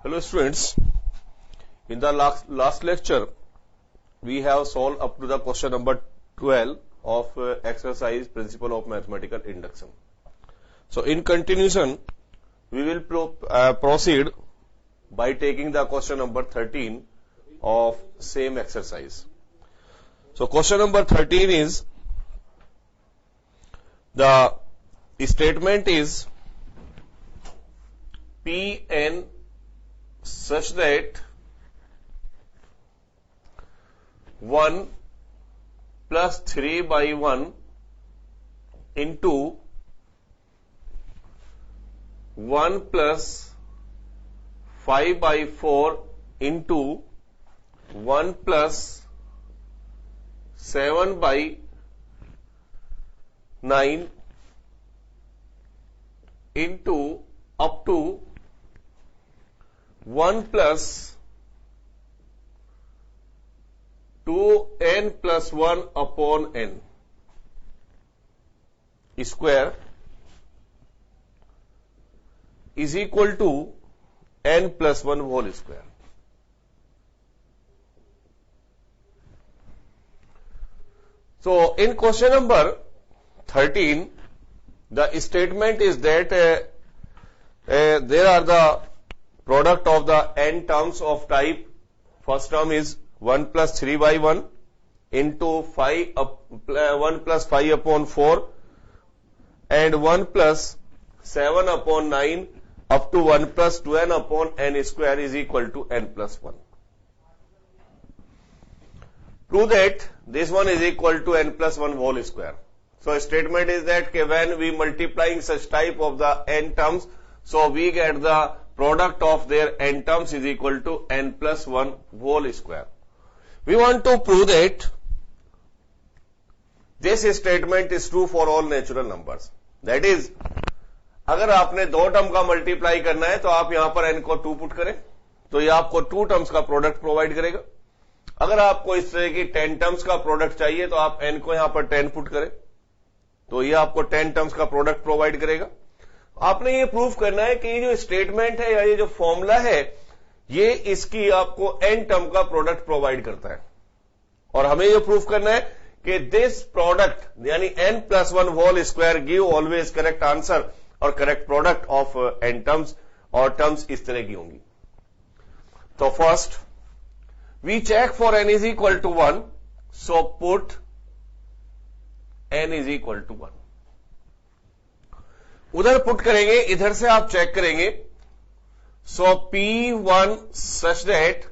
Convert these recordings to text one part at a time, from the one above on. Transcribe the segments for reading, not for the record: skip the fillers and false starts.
Hello students, in the last lecture we have solved up to the question number 12 of exercise principle of mathematical induction. So in continuation we will proceed by taking the question number 13 of same exercise. So question number 13 is, the statement is Pn such that 1 plus 3 by 1 into 1 plus 5 by 4 into 1 plus 7 by 9 into up to 1 plus 2n plus 1 upon n square is equal to n plus 1 whole square. So in question number 13, the statement is that there are the product of the n terms of type, first term is 1 plus 3 by 1 into 1 plus 5 upon 4 and 1 plus 7 upon 9 up to 1 plus 2n upon n square is equal to n plus 1. Prove that this one is equal to n plus 1 whole square. So statement is that when we multiplying such type of the n terms, so we get the product of their n terms is equal to n plus 1 whole square. We want to prove that this statement is true for all natural numbers. That is, अगर आपने दो term का multiply करना है तो आप यहां पर n को 2 पुट करें तो ये आपको 2 टर्म्स का प्रोडक्ट प्रोवाइड करेगा. अगर आपको इस तरह की 10 टर्म्स का प्रोडक्ट चाहिए तो आप n को यहां पर 10 पुट करें तो ये आपको 10 टर्म्स का प्रोडक्ट प्रोवाइड करेगा. आपने ये प्रूफ करना है कि ये जो स्टेटमेंट है या ये जो फॉर्मूला है ये इसकी आपको n टर्म का प्रोडक्ट प्रोवाइड करता है और हमें ये प्रूफ करना है कि दिस प्रोडक्ट यानी n plus 1 whole square give always correct answer और correct product of n terms, और टर्म्स इस तरह की होंगी. तो first we check for n is equal to 1, so put n is equal to 1. उधर पुट करेंगे, इधर से आप चेक करेंगे. So P1 such that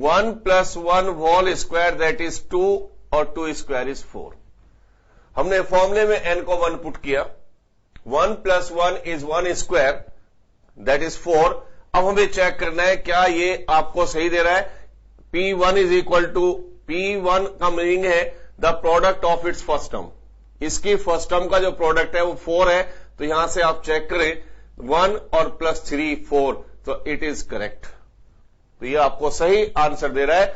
1 plus 1 whole square that is 2 और 2 स्क्वायर इज 4. हमने फॉर्मूले में n को 1 पुट किया. 1 plus 1 is 1 square that is 4. अब हमें चेक करना है क्या ये आपको सही दे रहा है. P1 is equal to, P1 का मीनिंग है the product of its first term. इसकी फर्स्ट टर्म का जो प्रोडक्ट है वो 4 है, तो यहां से आप चेक करें 1 और प्लस 3 4, तो इट इज करेक्ट. तो ये आपको सही आंसर दे रहा है.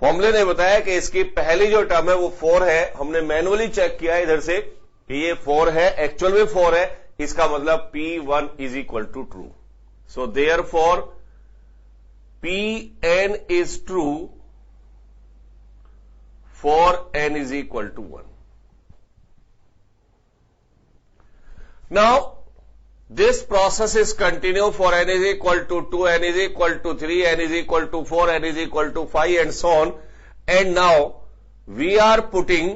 फॉर्मूले ने बताया कि इसकी पहली जो टर्म है वो 4 है. हमने मैनुअली चेक किया इधर से कि ये 4 है, एक्चुअल में 4 है. इसका मतलब P1 is equal to true. So therefore Pn is true for n is equal to 1. Now, this process is continue for n is equal to 2, n is equal to 3, n is equal to 4, n is equal to 5 and so on. And now, we are putting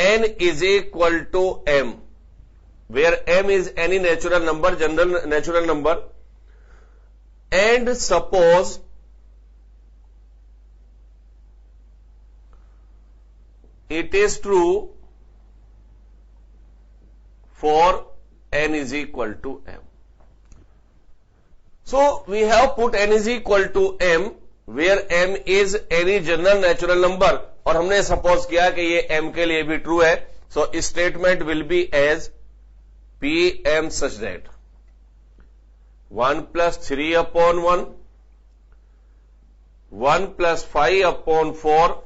n is equal to m, where m is any natural number, general natural number. And suppose it is true for n is equal to m. So we have put n is equal to m where m is any general natural number, और हमने suppose किया कि ये m के लिए भी true है. So statement will be as Pm such that 1 plus 3 upon 1, 1 plus 5 upon 4,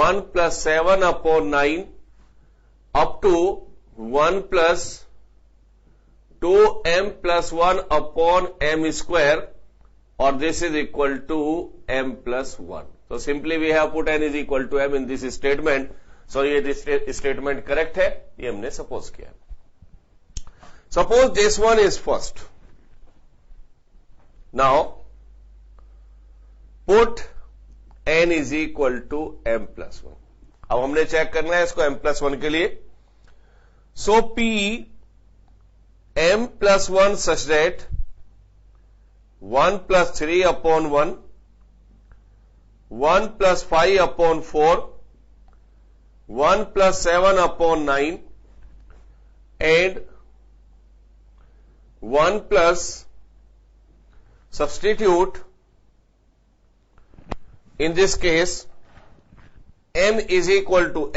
1 plus 7 upon 9 up to 1 plus 2m plus 1 upon m square, or this is equal to m plus 1. So simply we have put n is equal to m in this statement. So ये statement correct है, ये हमने suppose किया. Suppose this one is first. Now put n is equal to m plus 1. अब हमने check करना है इसको m plus 1 के लिए. So P m plus 1 such that 1 plus 3 upon 1, 1 plus 5 upon 4, 1 plus 7 upon 9, and 1 plus substitute, in this case n is equal to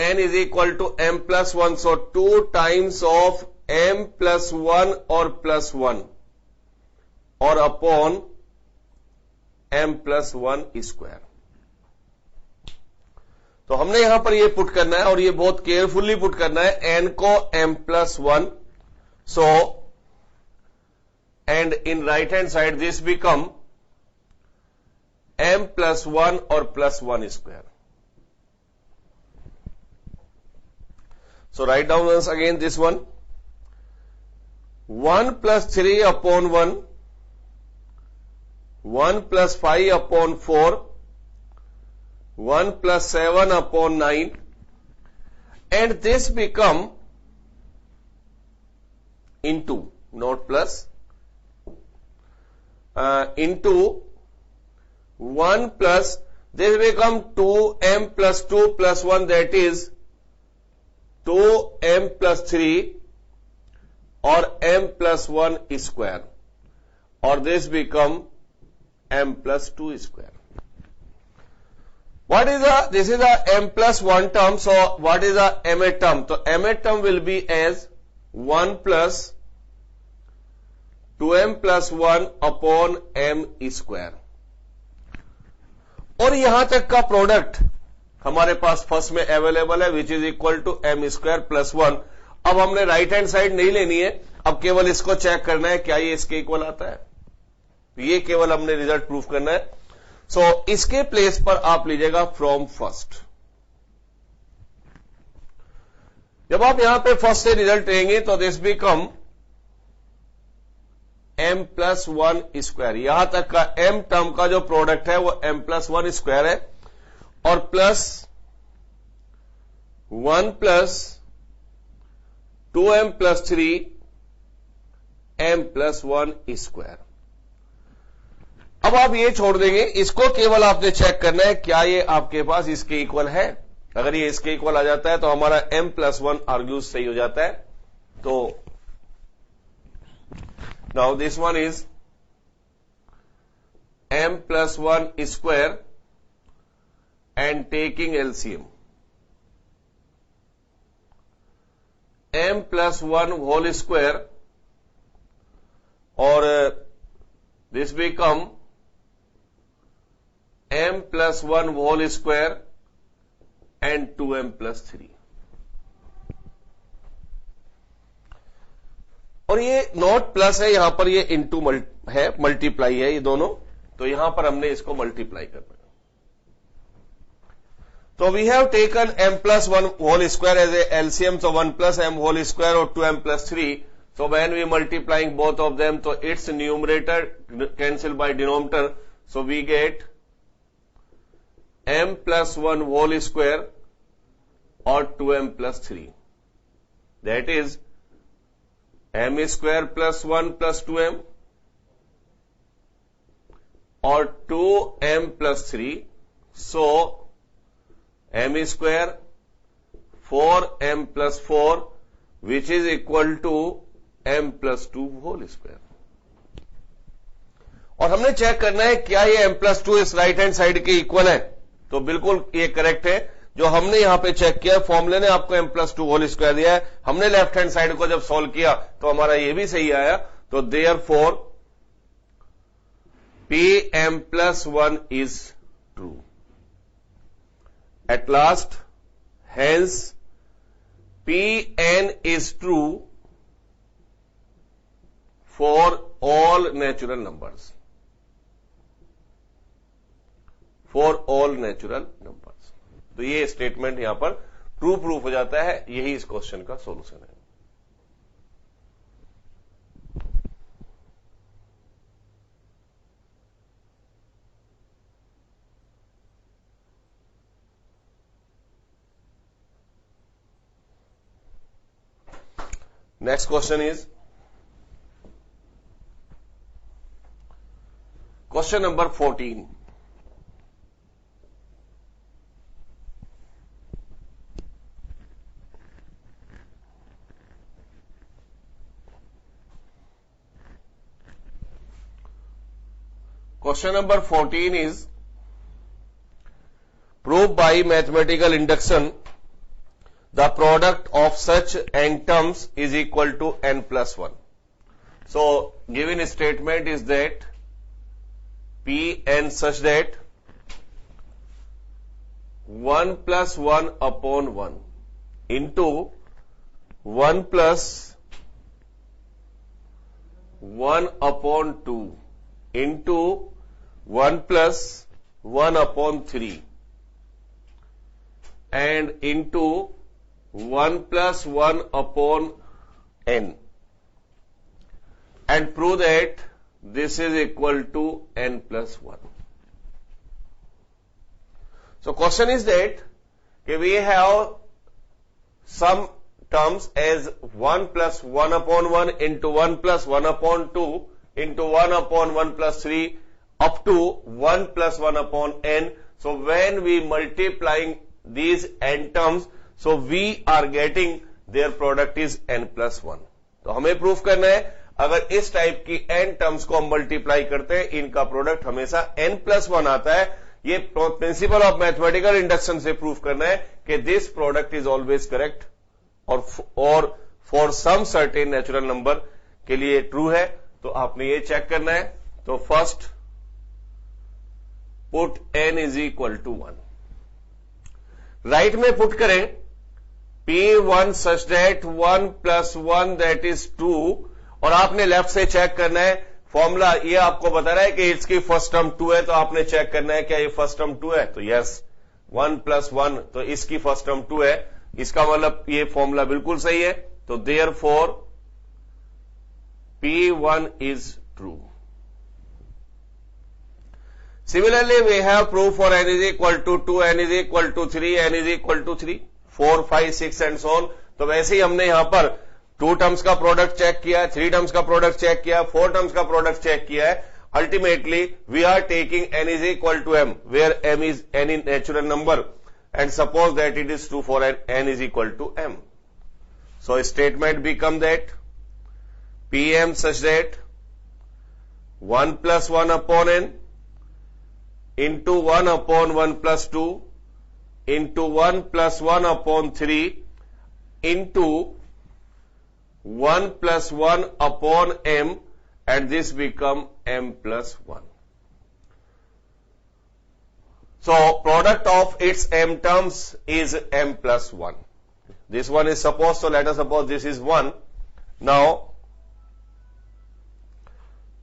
m plus 1, so 2 times of m plus 1 or plus 1 or upon m plus 1 square. तो हमने यहां पर ये put करना है और ये बहुत केयरफुली पुट करना है n को m plus 1. So and in right hand side this become m plus 1 or plus 1 square. So write down once again this one. 1 plus 3 upon 1, 1 plus 5 upon 4, 1 plus 7 upon 9, and this become into, not plus, into 1 plus, this become 2m plus 2 plus 1, that is 2m plus 3 or m plus 1 square, or this become m plus 2 square. What is this is a m plus 1 term, so what is a mth term? So mth term will be as 1 plus 2m plus 1 upon m square. और यहां तक का product हमारे पास first में available है, which is equal to m square plus 1. अब हमने right hand side नहीं लेनी है, अब केवल इसको चेक करना है क्या ये इसके इक्वल आता है. ये केवल हमने रिजल्ट प्रूफ करना है. सो इसके प्लेस पर आप लीजिएगा फ्रॉम फर्स्ट. जब आप यहां पे फर्स्ट से रिजल्ट लेंगे तो this become m plus 1 square. यहां तक का m टर्म का जो प्रोडक्ट है वो m प्लस 1 स्क्वायर है, और plus 1 plus 2m plus 3 m plus 1 square. अब आप ये छोड़ देंगे, इसको केवल आपने चेक करना है क्या ये आपके पास इसके इक्वल है. अगर ये इसके इक्वल आ जाता है तो हमारा m प्लस 1 आर्ग्यूज सही हो जाता है. तो now this one is m plus 1 square and taking LCM, m plus 1 whole square, or this become m plus 1 whole square and 2m plus 3. और ये नॉट प्लस है, यहां पर ये इंटू है, मल्टीप्लाई है ये दोनों, तो यहां पर हमने इसको मल्टीप्लाई करना है. So we have taken m plus 1 whole square as a LCM, so 1 plus m whole square or 2m plus 3. So when we multiplying both of them, so its numerator cancel by denominator. So we get m plus 1 whole square or 2m plus 3. That is m square plus 1 plus 2m or 2m plus 3. So m square 4m plus 4, which is equal to m plus 2 whole square. और हमने check करना है क्या ये m plus 2 इस right hand side के equal है. तो बिल्कुल ये करेक्ट है. जो हमने यहां पे चेक किया, फॉर्मूले ने आपको m plus 2 होल स्क्वायर दिया है, हमने लेफ्ट हैंड साइड को जब सॉल्व किया तो हमारा ये भी सही आया. तो therefore pm plus 1 is true. At last, hence, Pn is true for all natural numbers, for all natural numbers. तो ये स्टेटमेंट यहां पर ट्रू प्रूफ हो जाता है। यही इस क्वेश्चन का सॉल्यूशन है। Next question is question number 14. Question number 14 is prove by mathematical induction the product of such n terms is equal to n plus 1. So, given statement is that Pn such that 1 plus 1 upon 1 into 1 plus 1 upon 2 into 1 plus 1 upon 3 and into 1 plus 1 upon n, and prove that this is equal to n plus 1. So question is that we have some terms as 1 plus 1 upon 1 into 1 plus 1 upon 2 into 1 upon 1 plus 3 up to 1 plus 1 upon n. So when we multiplying these n terms, so we are getting their product is n plus 1. तो हमें proof करना है अगर इस type की n terms को हम multiply करते हैं, इनका प्रोडक्ट हमेशा n प्लस 1 आता है। ये प्रिंसिपल ऑफ मैथमेटिकल इंडक्शन से प्रूफ करना है कि this product is always correct और for some certain natural number के लिए ट्रू है। तो आपने ये चेक करना है। तो first put n is equal to 1, right में पुट करें P1 such that 1 plus 1 that is 2, और आपने लेफ्ट से चेक करना है फॉर्मूला। ये आपको बता रहा है कि इसकी फर्स्ट टर्म 2 है, तो आपने चेक करना है क्या ये फर्स्ट टर्म 2 है। तो यस 1 प्लस 1, तो इसकी फर्स्ट टर्म 2 है, इसका मतलब ये फॉर्मूला बिल्कुल सही है। तो therefore P1 is true. Similarly, we have proof for n is equal to 2, n is equal to 3, n is equal to 3, 4, 5, 6 and so on. तो वैसे ही हमने यहां पर 2 टर्म्स का प्रोडक्ट चेक किया, 3 टर्म्स का प्रोडक्ट चेक किया, 4 टर्म्स का प्रोडक्ट चेक किया है। Ultimately, we are taking n is equal to m, where m is any natural number, and suppose that it is true for n is equal to m. So, statement become that Pm such that 1 plus 1 upon n into 1 upon 1 plus 2 into 1 plus 1 upon 3 into 1 plus 1 upon m, and this become m plus 1. So, product of its m terms is m plus 1. This one is supposed, so let us suppose this is 1. Now,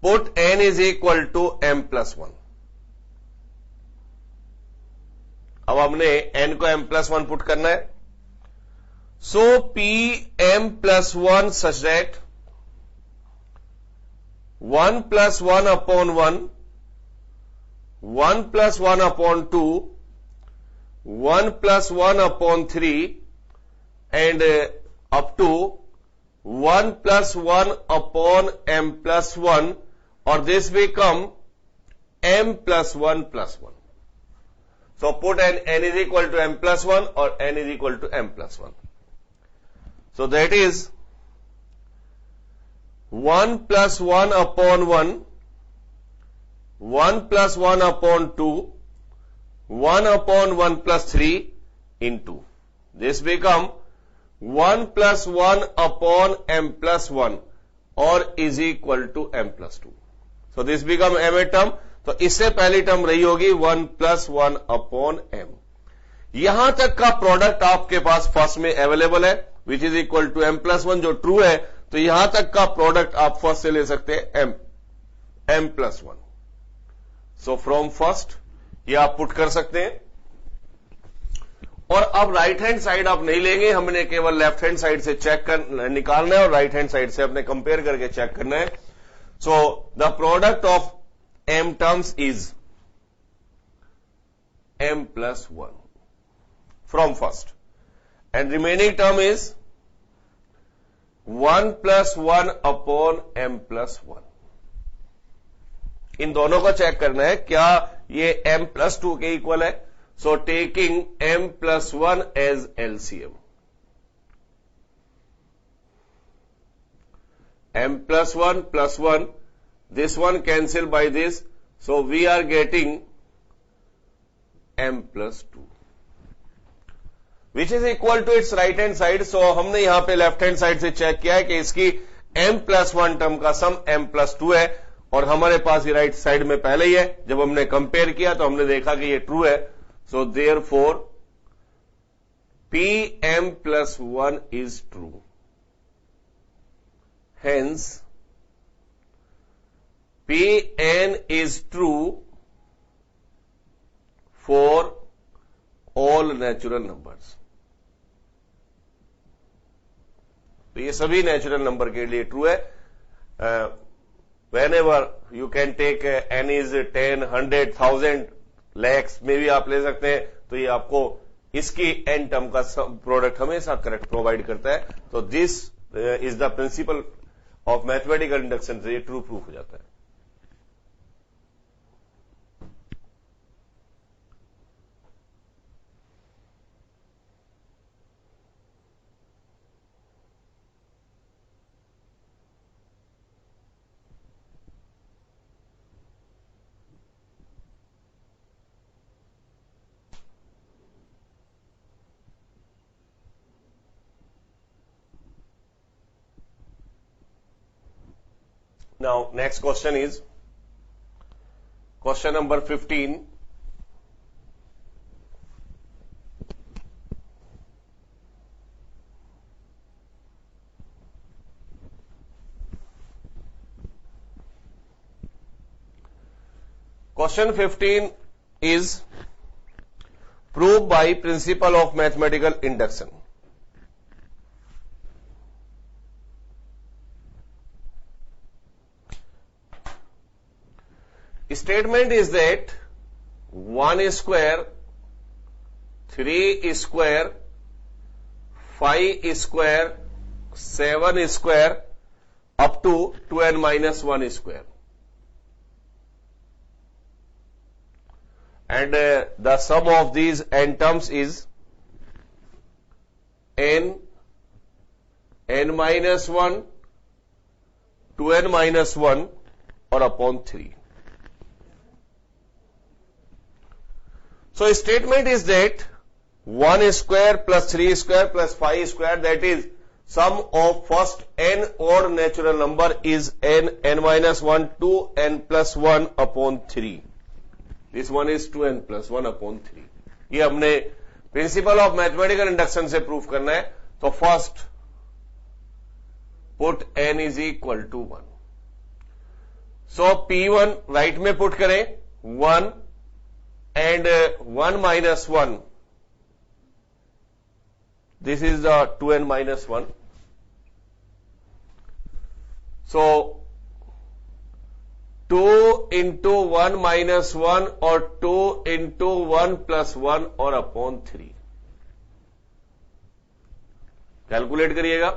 put n is equal to m plus 1. अब हमने n को m plus 1 put करना है। So, P m plus 1 such that 1 plus 1 upon 1, 1 plus 1 upon 2, 1 plus 1 upon 3, and up to 1 plus 1 upon m plus 1, or this become m plus 1 plus 1. So, put n is equal to m plus 1 or n is equal to m plus 1. So, that is 1 plus 1 upon 1, 1 plus 1 upon 2, 1 upon 1 plus 3 into. This become 1 plus 1 upon m plus 1 or is equal to m plus 2. So, this become m term. तो इससे पहली term रही होगी 1 plus 1 upon m। यहां तक का product आपके पास first में अवेलेबल है, which is equal to m plus 1 जो ट्रू है। तो यहां तक का प्रोडक्ट आप फर्स्ट से ले सकते हैं m plus 1। So from first ये आप पुट कर सकते हैं। और अब राइट हैंड साइड आप नहीं लेंगे, हमने केवल लेफ्ट हैंड साइड से चेक कर निकालना है और राइट हैंड साइड से अपने कंपेयर करके चेक करना है। So the product of m terms is m plus 1 from first and remaining term is 1 plus 1 upon m plus 1। इन दोनों को चेक करना है क्या ये m प्लस 2 के इक्वल है। So taking m plus 1 as LCM, m plus 1, this one cancel by this, so we are getting m plus 2, which is equal to its right hand side. So हमने यहां पे left hand side से check किया है कि इसकी m plus 1 term का सम m plus 2 है और हमारे पास ये राइट साइड में पहले ही है। जब हमने कंपेयर किया तो हमने देखा कि ये ट्रू है। So therefore Pm plus 1 is true. Hence Pn is true for all natural numbers. तो ये सभी नेचुरल नंबर के लिए ट्रू है। Whenever you can take n is 10, 100, 1000 lakhs में भी आप ले सकते हैं, तो ये आपको इसकी एन टर्म का प्रोडक्ट हमेशा करेक्ट प्रोवाइड करता है। तो this is the principal of mathematical induction से ये ट्रू प्रूफ हो जाता है। Now, next question is question number 15. Question 15 is proved by principle of mathematical induction. Statement is that 1 square, 3 square, 5 square, 7 square up to 2n minus 1 square. And the sum of these n terms is n minus 1, 2n minus 1 or upon 3. So statement is that 1 square plus 3 square plus 5 square, that is sum of first n odd natural number is n minus 1 to n plus 1 upon 3. This one is 2n plus 1 upon 3. ये हमने principle of mathematical induction से proof करना है। तो first put n is equal to 1। So P1 right में put करें 1 and 1 minus 1, this is the 2n minus 1. So 2 into 1 minus 1 or 2 into 1 plus 1 or upon 3. Calculate करिएगा।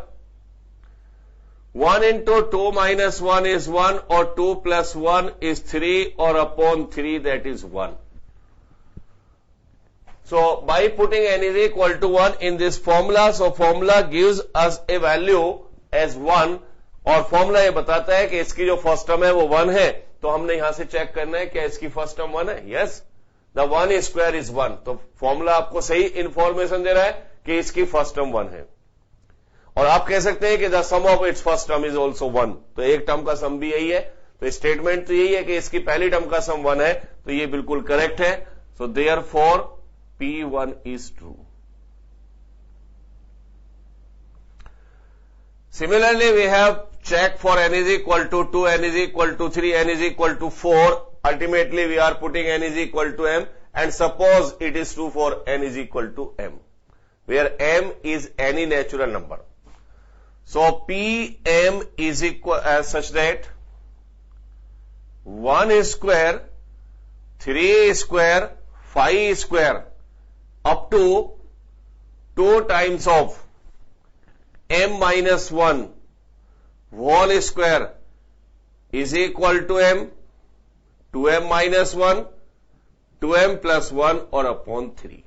1 into 2 minus 1 is 1 or 2 plus 1 is 3 or upon 3 that is 1. So by putting n is equal to 1 in this formula, so formula gives us a value as 1 और formula ये बताता है कि इसकी जो first term है वो 1 है। तो हमने यहां से चेक करना है क्या इसकी फर्स्ट टर्म 1 है। Yes, the 1 square is 1। तो फॉर्मूला आपको सही इंफॉर्मेशन दे रहा है कि इसकी फर्स्ट टर्म 1 है। और आप कह सकते हैं कि the sum of its first term is also 1। तो एक टर्म का सम भी यही है। तो स्टेटमेंट तो यही है कि इसकी पहली टर्म का सम 1 है, तो ये बिल्कुल करेक्ट है। सो therefore P1 is true. Similarly, we have check for n is equal to 2, n is equal to 3, n is equal to 4. Ultimately, we are putting n is equal to m, and suppose it is true for n is equal to m, where m is any natural number. So, Pm is equal as such that 1 square, 3 square, 5 square up to 2 times of m minus 1 whole square is equal to m, 2m minus 1, 2m plus 1 और upon 3.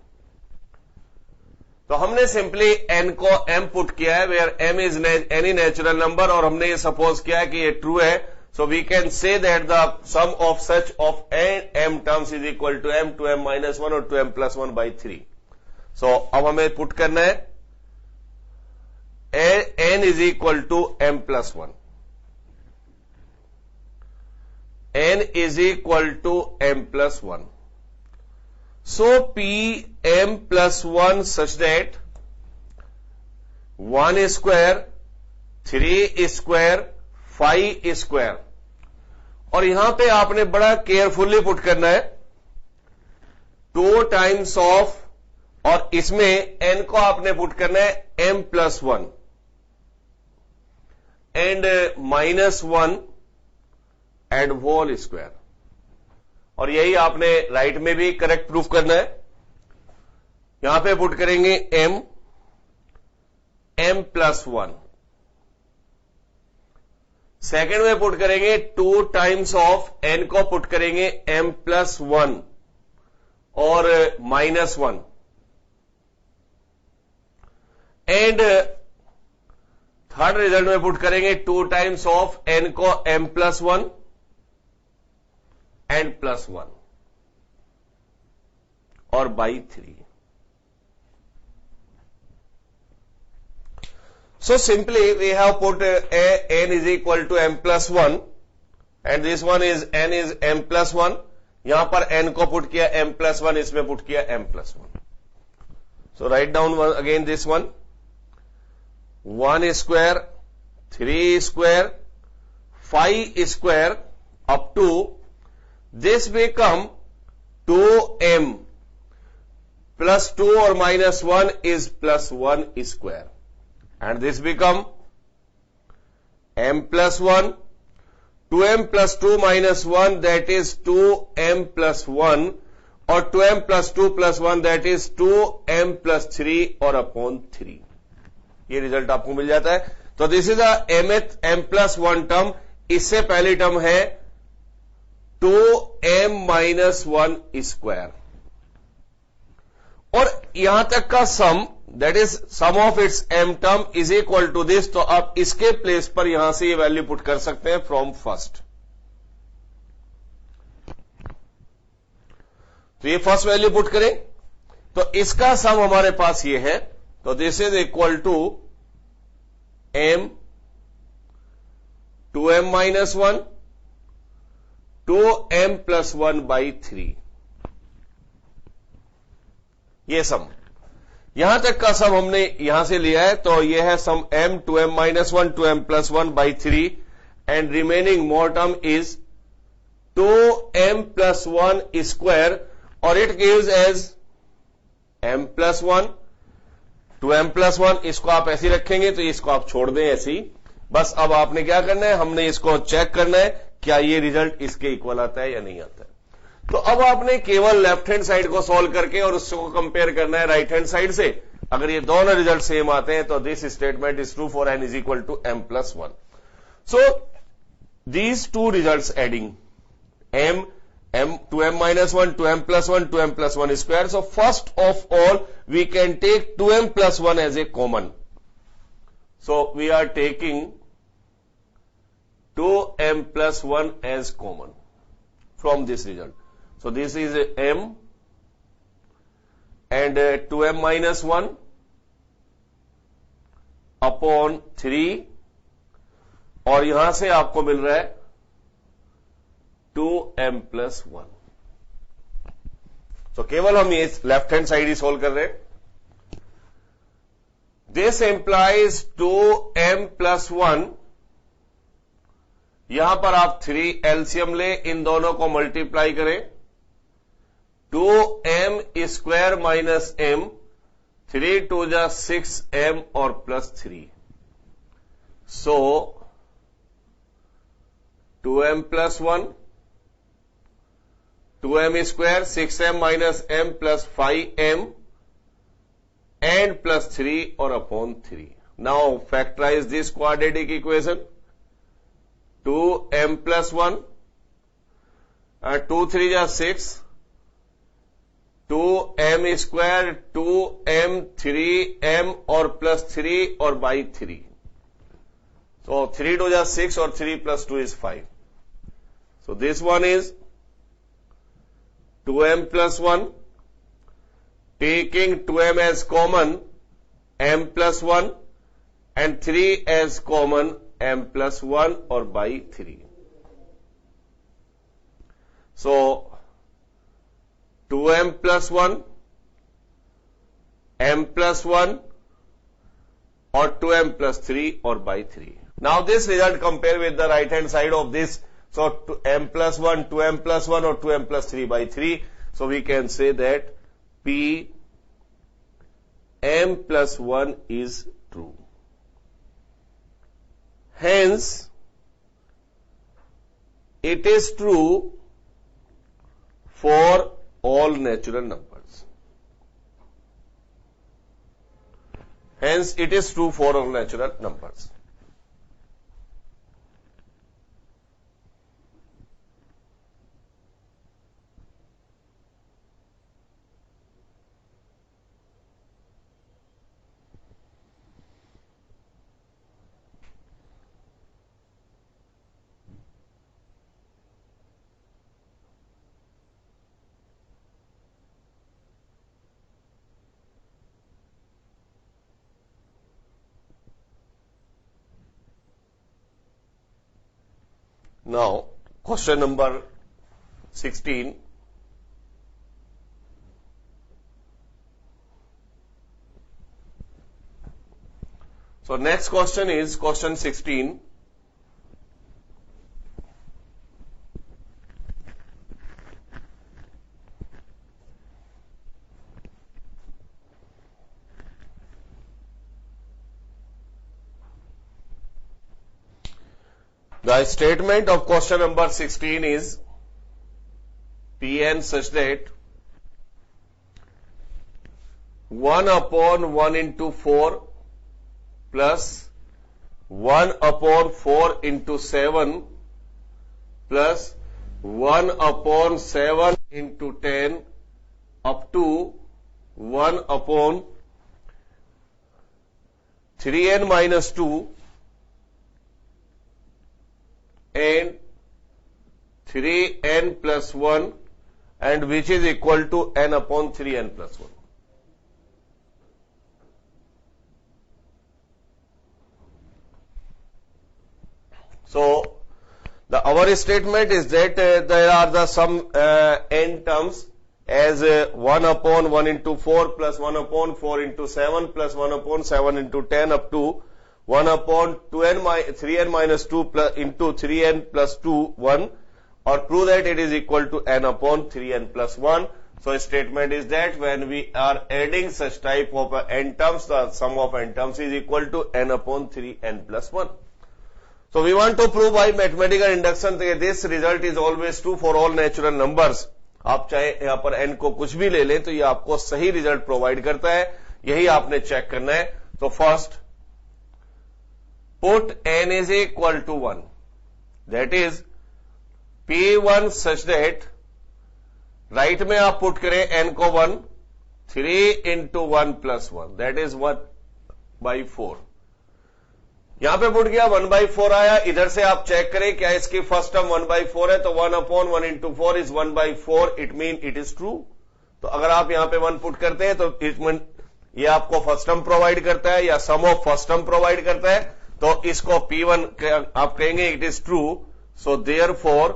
तो हमने simply n को m put किया है, where m is any natural number, और हमने ये suppose किया है कि ये ट्रू है. So we can say that the sum of such of m terms is equal to m, 2m minus 1 और 2m प्लस 1 बाई 3. सो अब हमें पुट करना है n is equal to m plus 1. n is equal to m plus 1. So, Pm plus 1 such that 1 square, 3 square, 5 square. और यहां पे आपने बड़ा केयरफुली पुट करना है 2 टाइम्स ऑफ, और इसमें n को आपने पुट करना है m plus 1 and minus 1 and whole square. और यही आपने राइट में भी करेक्ट प्रूफ करना है. यहां पे पुट करेंगे m प्लस 1. सेकेंड में पुट करेंगे 2 टाइम्स ऑफ n को पुट करेंगे m प्लस 1 और माइनस 1 एंड थर्ड रिजल्ट में पुट करेंगे 2 टाइम्स ऑफ n को m प्लस 1 एंड प्लस 1 और by 3. So simply we have put n is equal to m plus 1 and this one is n is m plus 1. यहां पर n को put किया m plus 1, इसमें put किया m plus 1. So write down again this one. 1 square, 3 square, 5 square up to this become 2m plus 2 or minus 1 is plus 1 square. And this become m plus 1, 2m plus 2 minus 1 that is 2m plus 1 or 2m plus 2 plus 1 that is 2m plus 3 or upon 3. ये result आपको मिल जाता है. तो this is m plus 1 term. इससे पहली term है 2m minus 1 square, और यहां तक का sum that is sum of its m term is equal to this. तो आप इसके प्लेस पर यहां से ये वैल्यू पुट कर सकते हैं फ्रॉम फर्स्ट. तो ये फर्स्ट वैल्यू पुट करें तो इसका सम हमारे पास ये है. तो this is equal to m 2m minus 1 2m plus 1 by 3. ये सम, यहां तक का सम हमने यहां से लिया है. तो ये है sum m 2m minus 1 2m plus 1 by 3 and remaining more term is 2m plus 1 square, और it gives as m plus 1 2m plus 1. इसको आप ऐसे ही रखेंगे तो इसको आप छोड़ दें ऐसे ही. बस अब आपने क्या करना है, हमने इसको चेक करना है क्या ये रिजल्ट इसके इक्वल आता है या नहीं आता है. तो अब आपने केवल लेफ्ट हैंड साइड को सॉल्व करके और उसको कंपेयर करना है राइट हैंड साइड से. अगर ये दोनों रिजल्ट सेम आते हैं तो this statement is true for n is equal to m plus 1. So these two result adding m 2m minus 1 2m plus 1 2m plus 1 square. So first of all we can take 2m plus 1 as a common. So we are taking 2m plus 1 as common from this result. So this is m and 2m minus 1 upon 3, और यहां से आपको मिल रहा है 2m plus 1. तो केवल हम ये लेफ्ट हैंड साइड ही सोल्व कर रहे हैं. This implies 2m plus 1। यहां पर आप 3 एलसीएम ले, इन दोनों को मल्टीप्लाई करें। 2m स्क्वायर माइनस m, 3 2 जा 6m और plus 3। So 2m plus 1, 2m square, 6m minus m plus 5m and plus 3 or upon 3. Now factorize this quadratic equation. 2m plus 1, 2 3 जा 6, 2m square, 2m 3m और plus 3 और by 3. So 3 2 जा 6 और 3 plus 2 is 5. So this one is 2m plus 1. Taking 2m as common, m plus 1 and 3 as common, m plus 1 or by 3. So 2m plus 1, m plus 1 or 2m plus 3 or by 3. Now this result compare with the right hand side of this. So m plus 1, 2m plus 1 or 2m plus 3 by 3. So we can say that P m plus 1 is true. Hence, it is true for all natural numbers. Hence, it is true for all natural numbers. Now, question number 16. So, next question is question 16. The statement of question number 16 is Pn such that 1 upon 1 into 4 plus 1 upon 4 into 7 plus 1 upon 7 into 10 up to 1 upon 3n minus 2 and 3n plus 1 and which is equal to n upon 3n plus 1. So, our statement is that there are the some n terms as 1 upon 1 into 4 plus 1 upon 4 into 7 plus 1 upon 7 into 10 up to 1 upon 3n minus 2 plus into 3n plus 2 1 or prove that it is equal to n upon 3n plus 1. So statement is that when we are adding such type of n terms, the sum of n terms is equal to n upon 3n plus 1. So we want to prove by mathematical induction that this result is always true for all natural numbers. आप चाहे यहां पर n को कुछ भी ले लें तो ये आपको सही रिजल्ट प्रोवाइड करता है, यही आपने चेक करना है. तो first put n is equal to 1, that is P1 such that right में आप पुट करें n को 1, 3 into 1 plus 1, that is 1 by 4. यहां पे पुट किया 1 by 4 आया. इधर से आप चेक करें क्या इसकी फर्स्ट टर्म 1 by 4 है, तो 1 upon 1 into 4 is 1 by 4, it mean it is true. तो अगर आप यहां पे 1 पुट करते हैं तो इट मीन ये आपको फर्स्ट टर्म प्रोवाइड करता है या sum of first term provide करता है, तो इसको P1 आप कहेंगे it is true. So therefore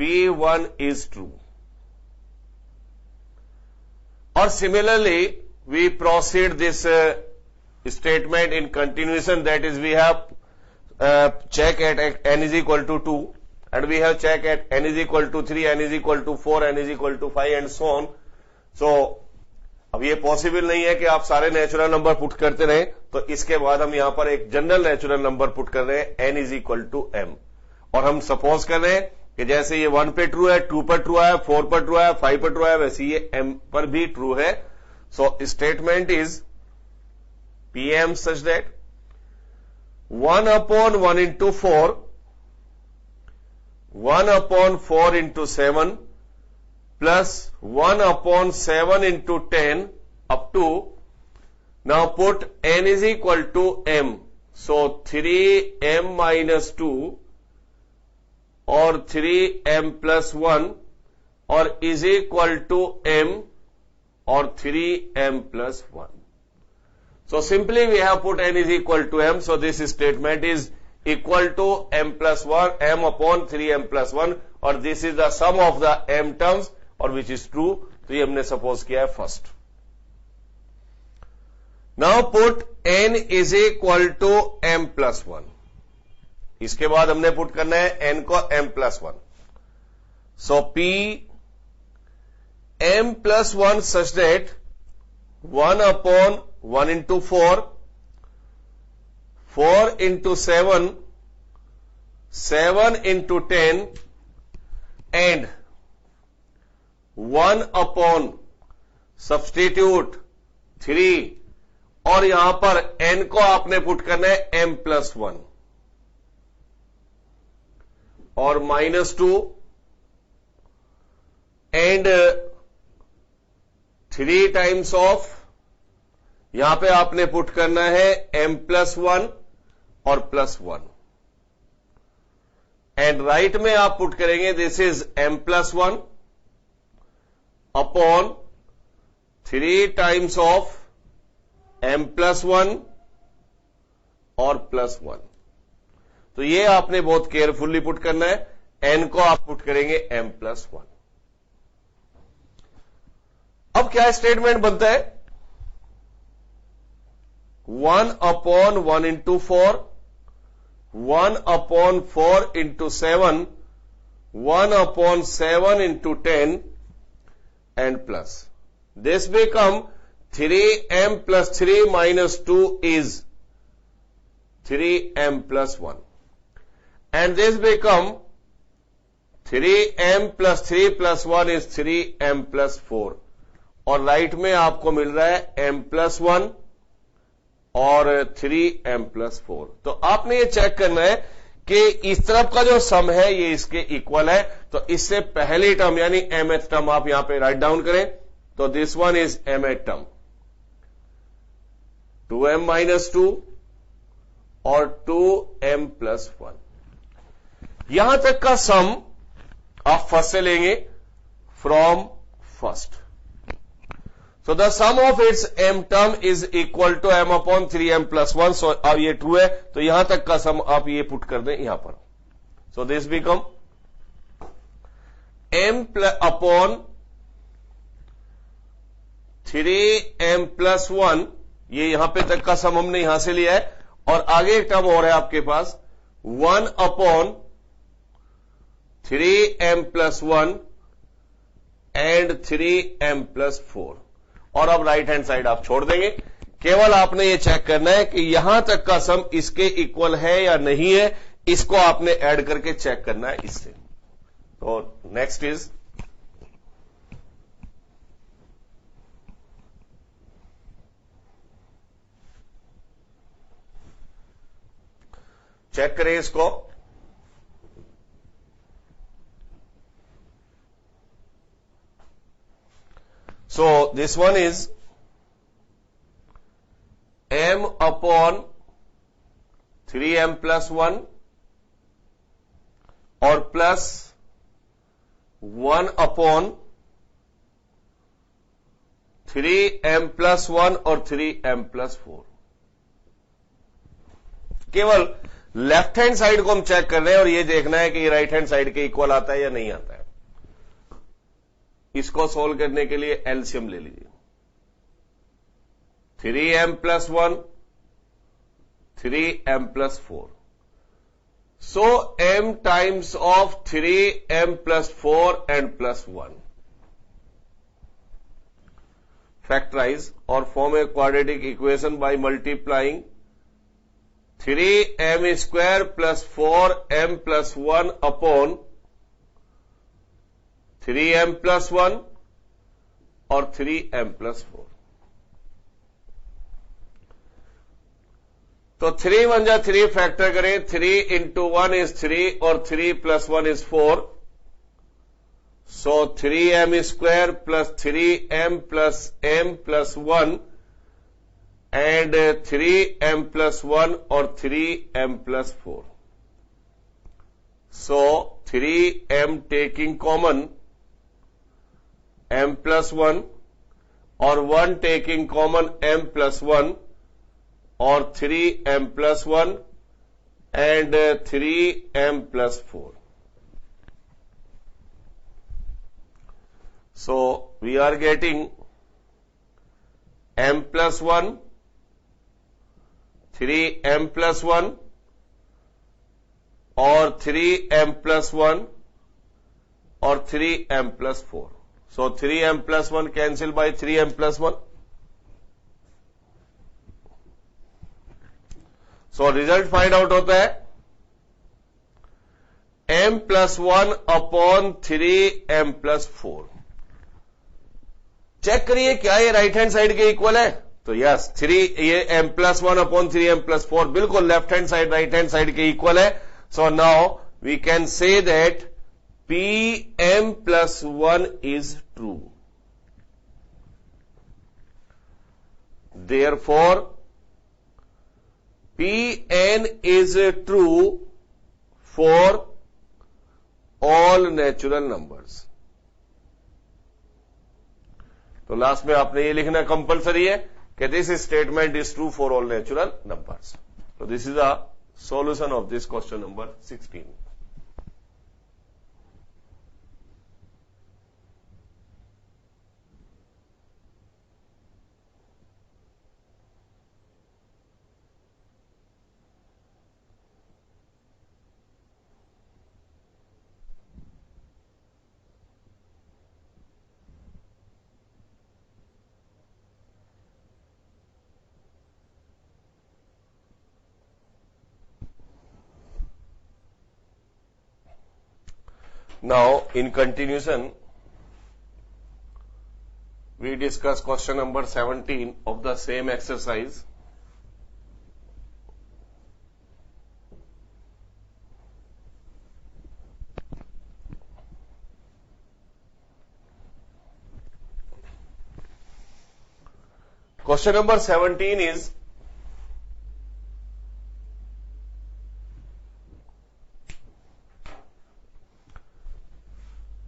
P1 is true. और similarly we proceed this statement in continuation, that is we have check at n is equal to 2 and we have check at n is equal to 3, n is equal to 4, n is equal to 5 and so on. So अब ये possible नहीं है कि आप सारे natural number put करते रहें, तो इसके बाद हम यहां पर एक जनरल नेचुरल नंबर पुट कर रहे हैं n is equal to m, और हम सपोज कर रहे हैं कि जैसे ये 1 पे ट्रू है, 2 पर ट्रू है, 4 पर ट्रू है, 5 पर ट्रू है, वैसे ये m पर भी ट्रू है. So statement is pm such that 1/1 into 4, 1/4 into 7 plus 1/7 into 10 up to, now put n is equal to m. So 3m minus 2 or 3m plus 1 or is equal to m or 3m plus 1. So simply we have put n is equal to m. So this statement is equal to m plus 1, m upon 3m plus 1, और this is the sum of the m terms, और which is true. तो ये हमने suppose किया है first. Now put n is equal to m plus 1. इसके बाद हमने पुट करना है n को m plus 1. So p m plus 1 such that 1/1 into 4, 4 into 7, 7 into 10 and 1/, substitute 3, और यहां पर n को आपने पुट करना है m प्लस 1 और -2 एंड 3 टाइम्स ऑफ, यहां पे आपने पुट करना है m प्लस 1 और प्लस 1, एंड राइट में आप पुट करेंगे this is m plus 1 upon 3 times of m plus 1 और प्लस 1. तो ये आपने बहुत केयरफुली पुट करना है. n को आप पुट करेंगे m प्लस 1. अब क्या स्टेटमेंट बनता है? 1/1 into 4, 1/4 into 7, 1/7 into 10 and plus. This become 3m plus 3 minus 2 is 3m plus 1. And this become 3m plus 3 plus 1 is 3m plus 4. और राइट में आपको मिल रहा है m plus 1 और 3m plus 4. तो आपने ये चेक करना है कि इस तरफ का जो सम है ये इसके इक्वल है. तो इससे पहली टर्म यानी mth टर्म आप यहां पे राइट डाउन करें. तो this one is mth term 2m minus 2 और 2m plus 1. यहां तक का सम आप फर्स्ट से लेंगे from first. So the sum of its m term is equal to m upon 3m plus 1. So अब ये ट्रू है, तो यहां तक का सम आप ये पुट कर दें यहां पर. So this become m upon 3m plus 1. ये यहां पे तक का सम हमने यहां से लिया है, और आगे एक टर्म और है आपके पास 1 upon 3m plus 1 and 3m plus 4. और अब राइट हैंड साइड आप छोड़ देंगे. केवल आपने ये चेक करना है कि यहां तक का सम इसके इक्वल है या नहीं है. इसको आपने ऐड करके चेक करना है इससे. तो नेक्स्ट इज चेक करें इसको. So this one is m upon 3m plus 1 और प्लस 1 upon 3m plus 1 और 3m plus 4. केवल लेफ्ट हैंड साइड को हम चेक कर रहे हैं और ये देखना है कि ये राइट हैंड साइड के इक्वल आता है या नहीं आता है. इसको सोल्व करने के लिए एलसीएम ले लीजिए. 3m plus 1 3m plus 4. So m times of 3m plus 4 and plus 1. Factorize or form a quadratic equation by multiplying 3m square plus 4m plus 1 upon 3m plus 1 or 3m plus 4. तो 3 1 जा 3 factor करें, 3 into 1 is 3 और 3 plus 1 is 4. So 3m square plus 3m plus m plus 1 and 3m plus 1 or 3m plus 4. So 3m taking common m plus 1 or 1 taking common m plus 1 or 3m plus 1 and 3m plus 4. So we are getting m plus 1, 3m plus 1 or 3m plus 1 or 3m plus 4. So 3m plus 1 cancel by 3m plus 1. So result find out होता है m plus 1 upon 3m plus 4. Check करिए क्या ये right hand side के equal है, तो yes 3 ये m plus 1 upon 3m plus 4 बिल्कुल left hand side right hand side के इक्वल है. So now we can say that pm plus 1 is true. Therefore Pn is true for all natural numbers. तो last में आपने ये लिखना compulsory है कि this statement is true for all natural numbers. तो this is a solution of this question number 16. Now, in continuation, we discuss question number 17 of the same exercise. Question number 17 is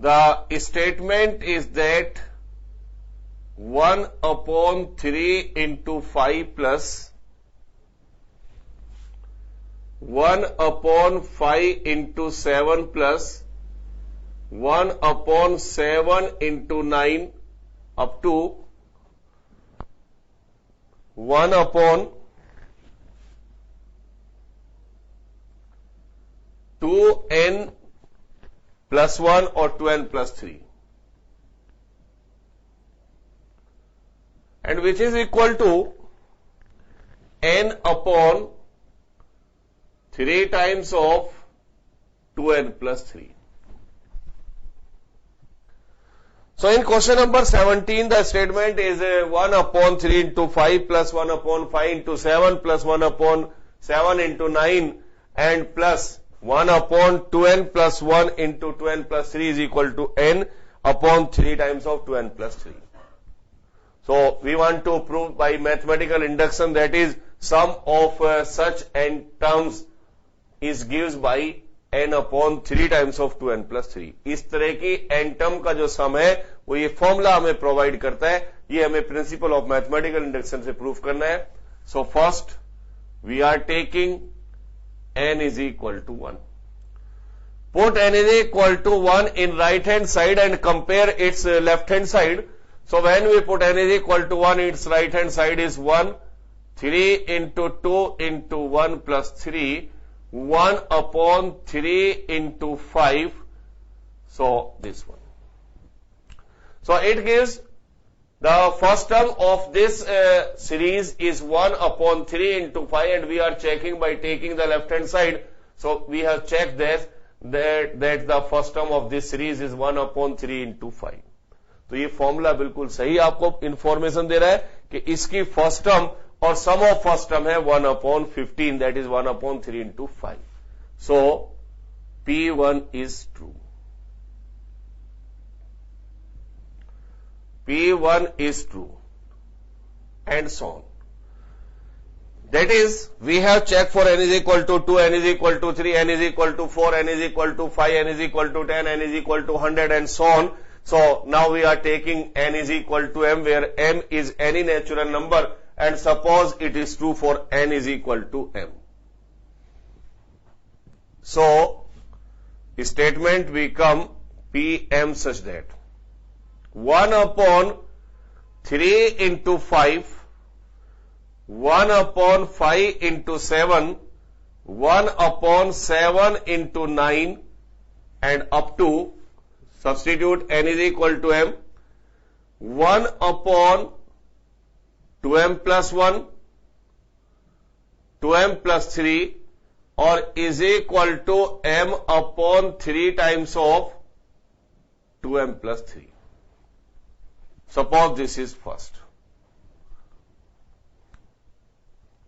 the statement is that 1 upon 3 into 5 plus 1 upon 5 into 7 plus 1 upon 7 into 9 up to 1 upon 2n plus 1 or 2n plus 3, and which is equal to n upon 3 times of 2n plus 3. So in question number 17, the statement is 1 upon 3 into 5 plus 1 upon 5 into 7 plus 1 upon 7 into 9 and plus 1 upon 2n plus 1 into 2n plus 3 is equal to n upon 3 times of 2n plus 3. So we want to prove by mathematical induction, that is sum of such n terms is gives by n upon 3 times of 2n plus 3. इस तरह की n term का जो सम है वो ये formula हमें provide करता है. ये हमें प्रिंसिपल ऑफ मैथमेटिकल इंडक्शन से प्रूव करना है. So first we are taking n is equal to 1. Put n is equal to 1 in right hand side and compare its left hand side. So when we put n is equal to 1, its right hand side is 1 3 into 2 into 1 plus 3, 1 upon 3 into 5. So this one. So it gives the first term of this series is 1 upon 3 into 5, and we are checking by taking the left hand side. So we have checked this that the first term of this series is 1 upon 3 into 5. तो ये formula बिल्कुल सही आपको information दे रहा है कि इसकी first term और सम ऑफ फर्स्ट टर्म है 1 upon 15, that is 1 upon 3 into 5. So P1 is true. P1 is true, and so on. That is, we have checked for n is equal to 2, n is equal to 3, n is equal to 4, n is equal to 5, n is equal to 10, n is equal to 100, and so on. So now we are taking n is equal to m, where m is any natural number, and suppose it is true for n is equal to m. So statement become Pm such that 1 upon 3 into 5, 1 upon 5 into 7, 1 upon 7 into 9, and up to, substitute n is equal to m, 1 upon 2m plus 1, 2m plus 3, or is equal to m upon 3 times of 2m plus 3. Suppose this is first.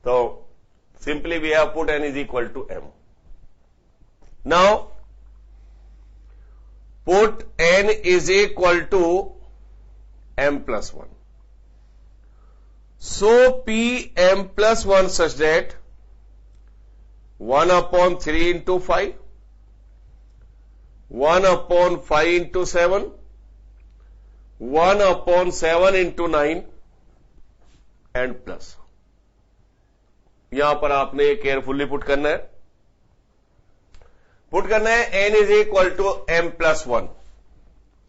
So simply we have put n is equal to m. Now put n is equal to m plus 1. So Pm plus 1 such that 1 upon 3 into 5, 1 upon 5 into 7, 1 upon 7 into 9, and plus. यहां पर आपने carefully put करना है n is equal to m plus 1.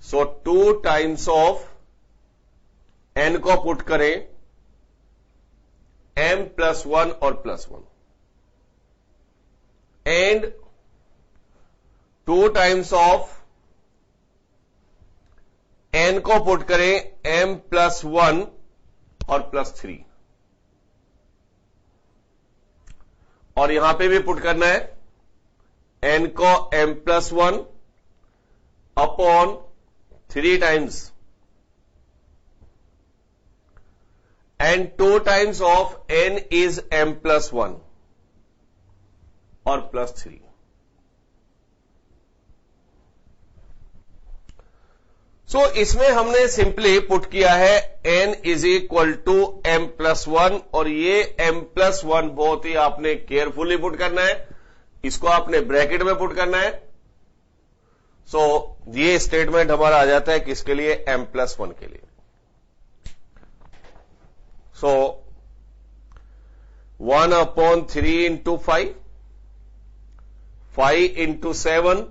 So 2 times of n को put करें m plus 1 और plus 1, and 2 times of n को put करें m plus 1 और plus 3, और यहां पे भी पुट करना है n को m plus 1 upon 3 times, and 2 times of n is m plus 1 और plus 3. So इसमें हमने सिंपली पुट किया है n is equal to m plus 1, और ये m प्लस 1 बहुत ही आपने केयरफुली पुट करना है, इसको आपने ब्रैकेट में पुट करना है. सो ये स्टेटमेंट हमारा आ जाता है किसके लिए, m प्लस 1 के लिए. सो 1 upon 3 into 5, 5 into 7,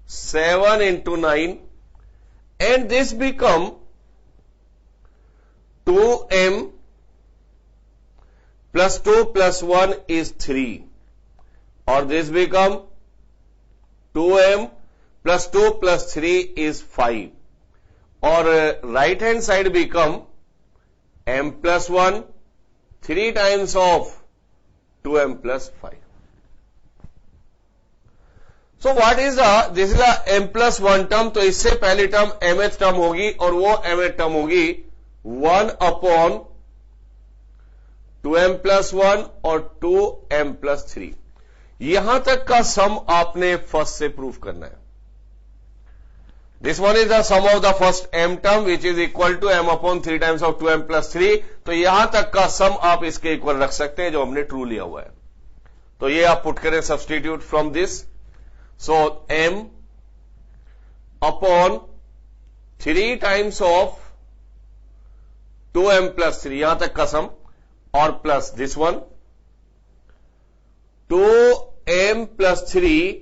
7 into 9, and this become 2m plus 2 plus 1 is 3, or this become 2m plus 2 plus 3 is 5, or right hand side become m plus 1 3 times of 2m plus 5. So what is this is the m plus 1 term. तो इससे पहली term mth term होगी, और वो mth term होगी 1 upon 2m plus 1 और 2m plus 3. यहां तक का सम आपने फर्स्ट से प्रूफ करना है. This one is the sum of the first m term which is equal to m upon 3 times of 2m plus 3. तो यहां तक का सम आप इसके इक्वल रख सकते हैं जो हमने ट्रू लिया हुआ है. तो ये आप पुट करें substitute from this. So m upon 3 times of 2m plus 3, यहां तक का सम, और plus this one 2m plus 3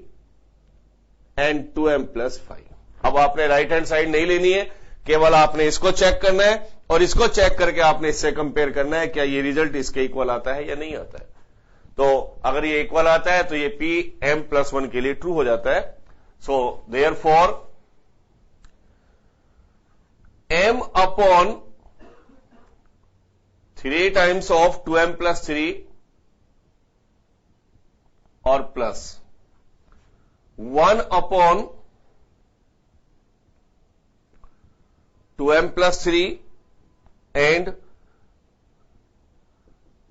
and 2m plus 5. अब आपने राइट हैंड साइड नहीं लेनी है, केवल आपने इसको चेक करना है और इसको चेक करके आपने इससे कंपेयर करना है क्या ये रिजल्ट इसके इक्वल आता है या नहीं आता है। तो अगर ये इक्वल आता है तो ये पी एम प्लस 1 के लिए ट्रू हो जाता है। So therefore m upon 3 times of 2m plus 3 और plus 1 upon 2m plus 3 and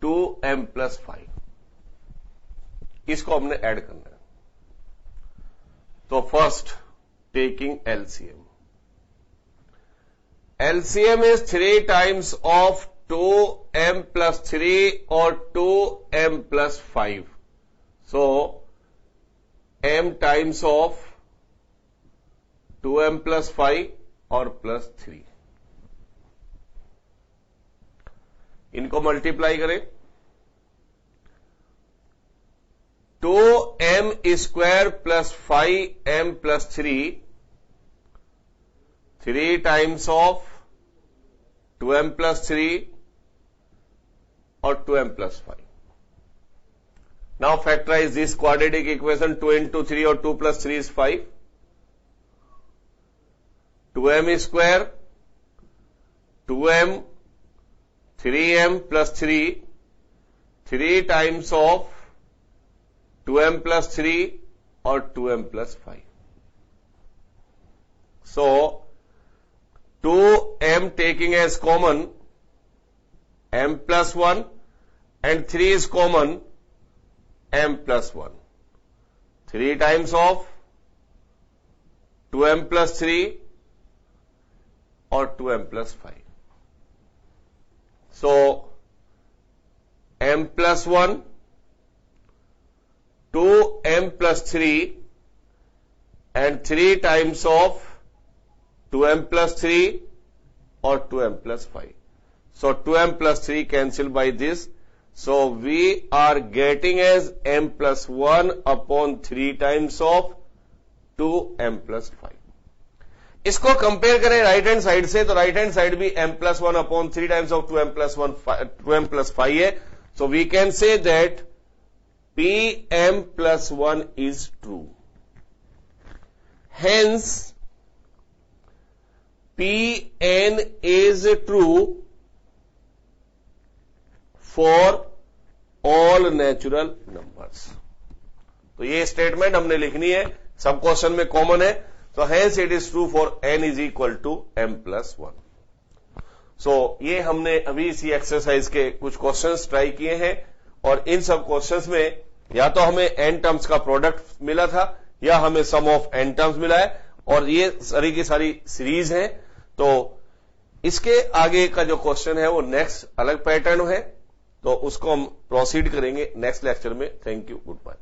2m plus 5, इसको हमने ऐड करना है। तो first taking LCM, LCM is 3 times of 2m plus 3 और 2m plus 5, so m times of 2m plus 5 और plus 3, इनको multiply करें। 2m square plus 5m plus 3 times of 2m plus 3 और 2m plus 5। Now factorise this quadratic equation, 2 into 3 और 2 plus 3 is 5, 2m square 2m 3m plus 3 times of 2m plus 3 और 2m plus 5. So 2m taking as common m plus 1 and 3 is common m plus 1. 3 times of 2m plus 3 or 2m plus 5. So m plus 1, 2m plus 3 and 3 times of 2m plus 3 or 2m plus 5. So 2m plus 3 cancel by this. So we are getting as m plus 1 upon 3 times of 2m plus 5. इसको compare करें right hand side से, तो right hand side भी m plus 1 upon 3 times of 2m plus 5 है. So we can say that Pm plus 1 is true. Hence Pn is true for all natural numbers. तो ये statement हमने लिखनी है, सब क्वेश्चन में कॉमन है. So hence it is true for n is equal to m plus 1. So ये हमने अभी इसी एक्सरसाइज के कुछ क्वेश्चंस ट्राई किए हैं और इन सब क्वेश्चंस में या तो हमें n टर्म्स का प्रोडक्ट मिला था या हमें सम ऑफ n टर्म्स मिला है और ये सारी की सारी सीरीज है. तो इसके आगे का जो क्वेश्चन है वो नेक्स्ट अलग पैटर्न है, तो उसको हम प्रोसीड करेंगे नेक्स्ट लेक्चर में. Thank you, good bye.